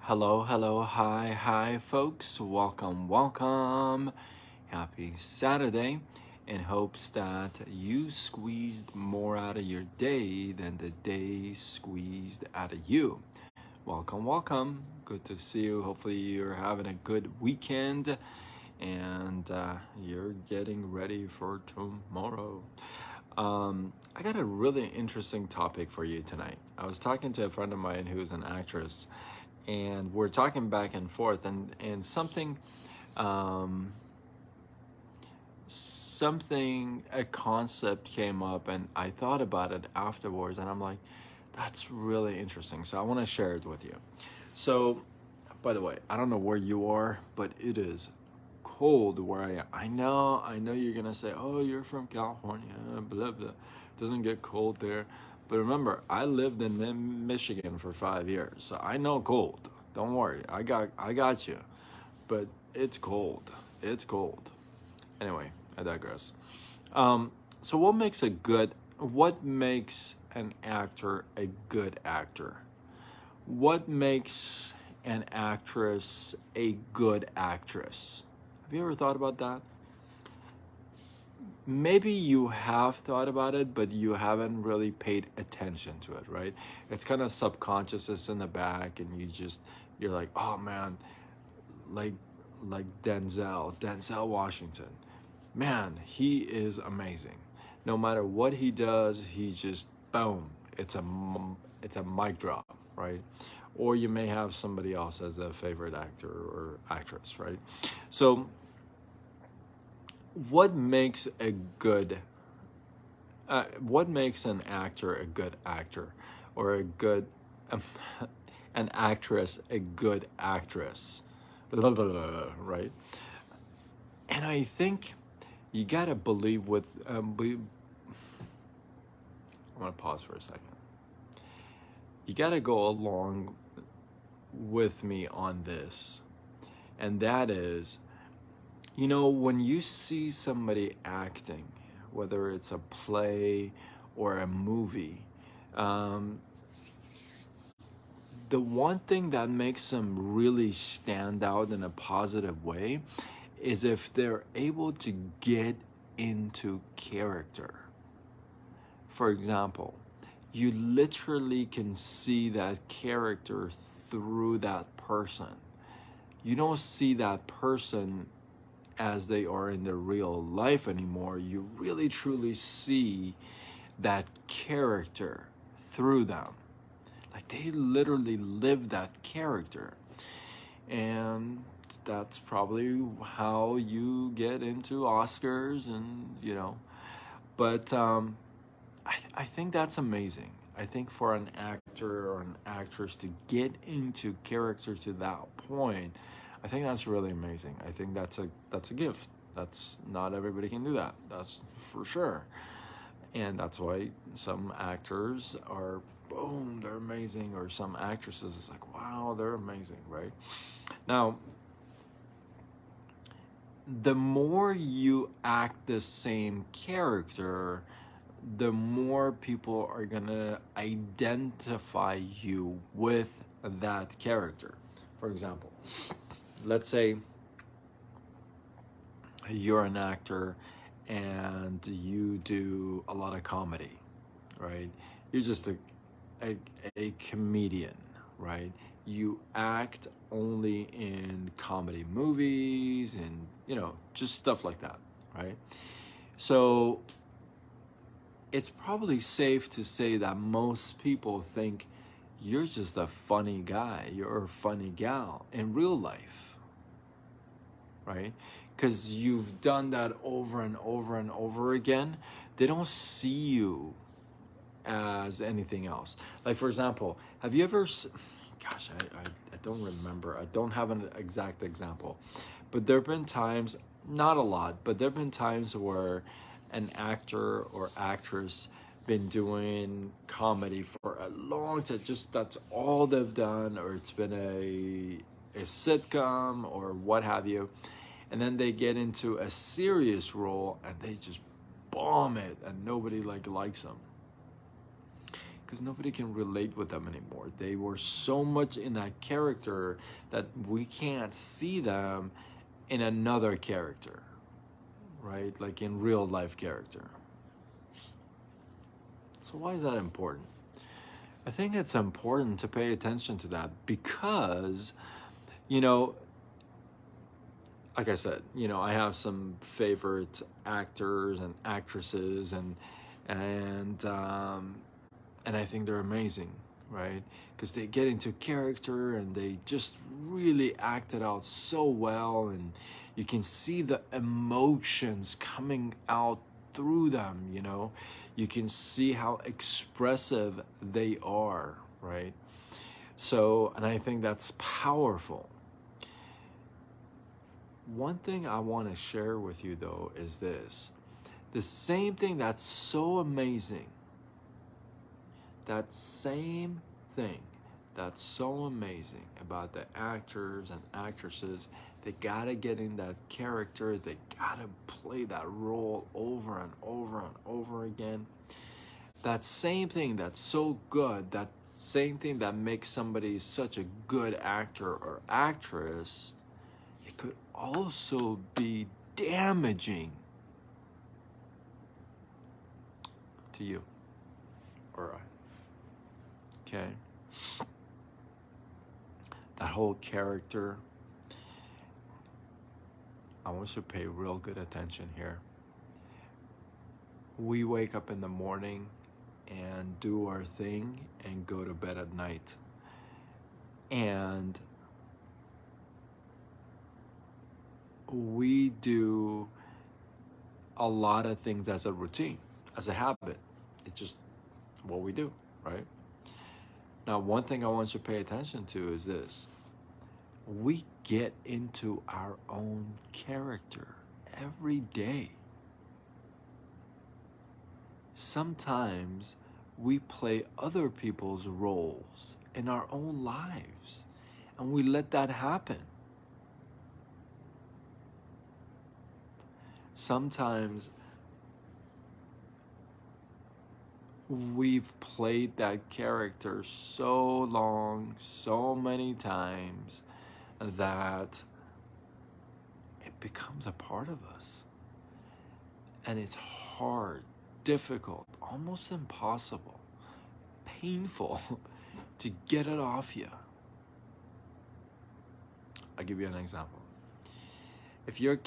Hello, hello, hi, folks. Welcome. Happy Saturday. In hopes that you squeezed more out of your day than the day squeezed out of you. Welcome. Good to see you. Hopefully, you're having a good weekend and you're getting ready for tomorrow. I got a really interesting topic for you tonight. I was talking to a friend of mine who's an actress, and we're talking back and forth, and um, a concept came up, and I thought about it afterwards, and I'm like, that's really interesting. So I want to share it with you. So, by the way, I don't know where you are, but it is cold where I am. I know you're gonna say, "Oh, you're from California," blah blah. It doesn't get cold there, but remember, I lived in Michigan for 5 years, so I know cold. Don't worry, I got you. But it's cold. It's cold. Anyway, I digress. So what makes an actor a good actor? What makes an actress a good actress? Have you ever thought about that? Maybe you have thought about it, but you haven't really paid attention to it, right? It's kind of subconscious, it's in the back, and you're like, oh man, like like Denzel Washington. Man, he is amazing. No matter what he does, he's just boom. It's a mic drop, right? Or you may have somebody else as a favorite actor or actress, right? So, what makes a good what makes an actor a good actor, or a good um, an actress a good actress? Right? And I think you gotta believe with I'm gonna pause for a second. You gotta go along with me on this, and that is, when you see somebody acting, whether it's a play or a movie, um, the one thing that makes them really stand out in a positive way is if they're able to get into character. For example, you literally can see that character through that person. You don't see that person as they are in their real life anymore. You really truly see that character through them. Like they literally live that character. And that's probably how you get into Oscars but I think that's amazing. I think for an actor or an actress to get into character to that point, I think that's really amazing. I think that's a gift. That's not everybody can do that. That's for sure. And that's why some actors are boom, they're amazing, or some actresses is like, wow, they're amazing, right? Now, the more you act the same character, the more people are gonna identify you with that character. For example, let's say you're an actor and you do a lot of comedy, right? You're just a, a comedian, right? You act only in comedy movies and, just stuff like that, right? So it's probably safe to say that most people think you're just a funny guy, you're a funny gal in real life, right? Because you've done that over and over and over again. They don't see you as anything else. Like, for example, have you ever, gosh, I don't remember. I don't have an exact example. But there have been times, not a lot, but there have been times where an actor or actress been doing comedy for a long time, just that's all they've done, or it's been a sitcom or what have you, and then they get into a serious role and they just bomb it and nobody likes them because nobody can relate with them anymore. They were so much in that character that we can't see them in another character, right? Like in real life character. So why is that important? I think it's important to pay attention to that because, you know, like I said, I have some favorite actors and actresses, and I think they're amazing, right? Because they get into character and they just really act it out so well, and you can see the emotions coming out through them. You can see how expressive they are, right? So, and I think that's powerful. One thing I want to share with you though is this. The same thing that's so amazing, that same thing that's so amazing about the actors and actresses, they gotta get in that character, they gotta play that role over and over and over again. That same thing that's so good, that same thing that makes somebody such a good actor or actress, it could also be damaging to you or I. Okay? That whole character, I want you to pay real good attention here. We wake up in the morning and do our thing and go to bed at night. And we do a lot of things as a routine, as a habit. It's just what we do, right? Now, one thing I want you to pay attention to is this. We get into our own character every day. Sometimes we play other people's roles in our own lives, and we let that happen. Sometimes we've played that character so long, so many times, that it becomes a part of us. And it's hard, difficult, almost impossible, painful to get it off you. I'll give you an example. If you've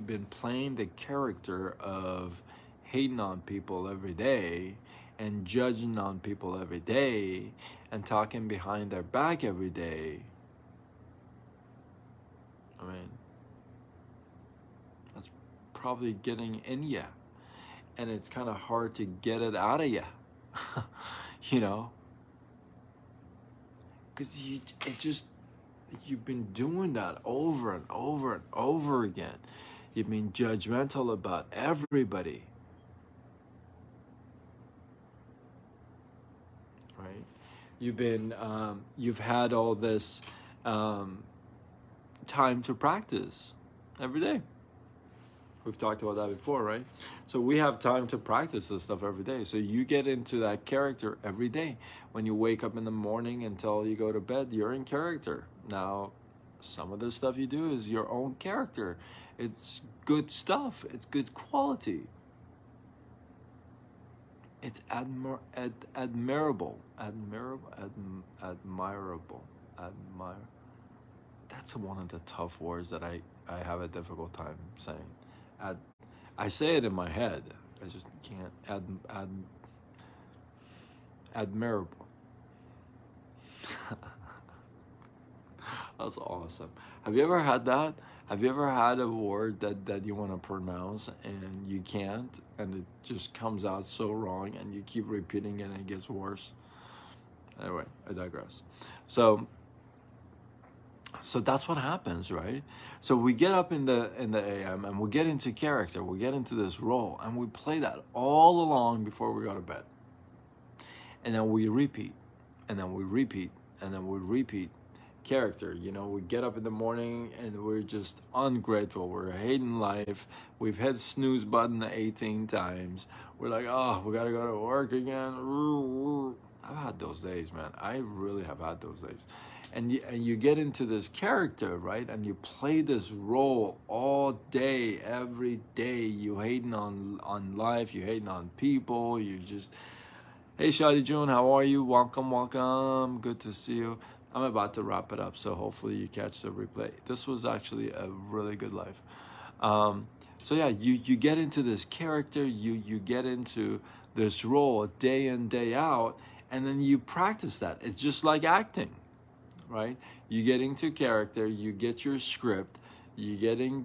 been playing the character of hating on people every day and judging on people every day and talking behind their back every day, I mean, that's probably getting in you, and it's kind of hard to get it out of you, because you've been doing that over and over and over again. You've been judgmental about everybody, right? You've had all this time to practice every day. We've talked about that before, right? So we have time to practice this stuff every day. So you get into that character every day. When you wake up in the morning until you go to bed, you're in character. Now, some of the stuff you do is your own character. It's good stuff. It's good quality. It's admirable. That's one of the tough words that I have a difficult time saying. I say it in my head. I just can't. Admirable. That's awesome. Have you ever had that? Have you ever had a word that you want to pronounce and you can't, and it just comes out so wrong, and you keep repeating it and it gets worse? Anyway, I digress. So that's what happens, right? So we get up in the AM and we get into character, we get into this role, and we play that all along before we go to bed. And then we repeat, and then we repeat, and then we repeat. character. You know, we get up in the morning and we're just ungrateful. We're hating life. We've hit snooze button 18 times. We're like, oh, we gotta go to work again. I've had those days, man. I really have had those days. And you get into this character, right? And you play this role all day, every day. You hating on life. You hating on people. You just, hey, Shadi June, how are you? Welcome, welcome. Good to see you. I'm about to wrap it up, so hopefully you catch the replay. This was actually a really good live. So yeah, you get into this character, you get into this role day in, day out, and then you practice that. It's just like acting, right? You get into character, you get your script, you get in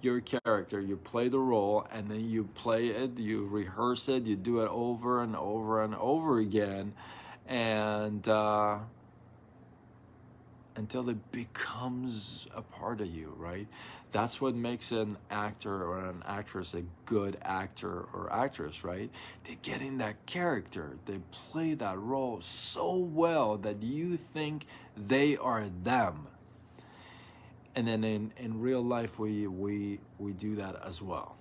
your character, you play the role, and then you play it, you rehearse it, you do it over and over and over again, and until it becomes a part of you, right? That's what makes an actor or an actress a good actor or actress, right? They get in that character, they play that role so well that you think they are them. And then in real life, we do that as well.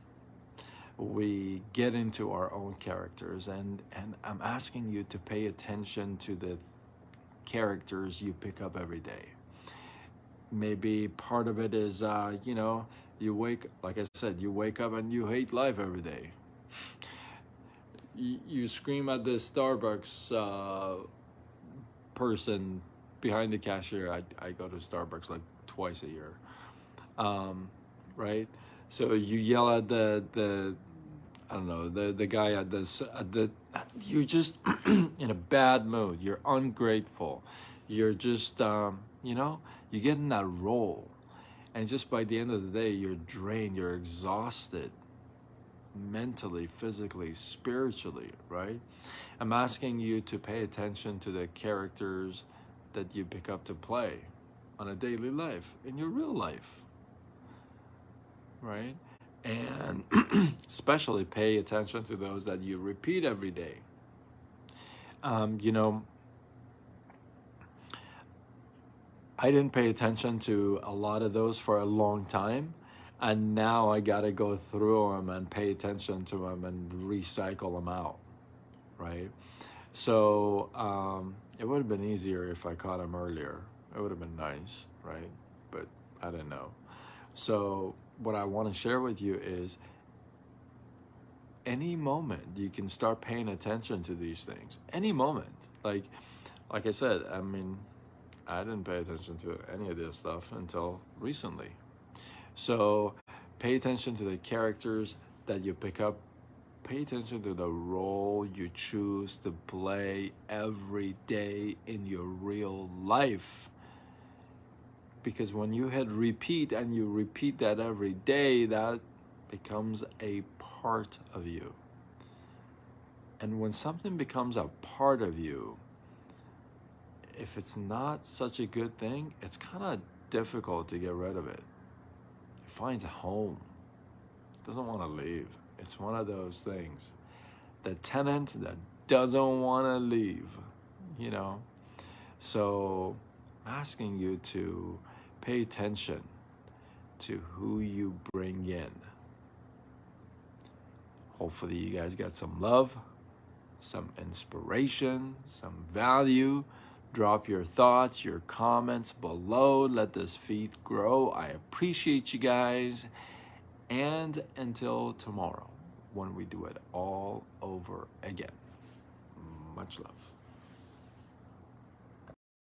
We get into our own characters, and I'm asking you to pay attention to the characters you pick up every day. Maybe part of it is, like I said, you wake up and you hate life every day. You scream at the Starbucks person behind the cashier. I go to Starbucks like twice a year, right? So you yell at the I don't know, the guy at the you're just in a bad mood. You're ungrateful. You're just you get in that role, and just by the end of the day, you're drained. You're exhausted, mentally, physically, spiritually. Right? I'm asking you to pay attention to the characters that you pick up to play on a daily life, in your real life. Right? And especially pay attention to those that you repeat every day. I didn't pay attention to a lot of those for a long time, and now I gotta go through them and pay attention to them and recycle them out, right? So it would have been easier if I caught them earlier. It would have been nice, right? But I didn't know. So what I want to share with you is any moment you can start paying attention to these things. Any moment. Like I said, I mean, I didn't pay attention to any of this stuff until recently. So pay attention to the characters that you pick up. Pay attention to the role you choose to play every day in your real life. Because when you hit repeat and you repeat that every day, that becomes a part of you. And when something becomes a part of you, if it's not such a good thing, it's kind of difficult to get rid of it. It finds a home. It doesn't want to leave. It's one of those things. The tenant that doesn't want to leave, So I'm asking you to pay attention to who you bring in. Hopefully you guys got some love, some inspiration, some value. Drop your thoughts, your comments below. Let this feed grow. I appreciate you guys. And until tomorrow, when we do it all over again. Much love.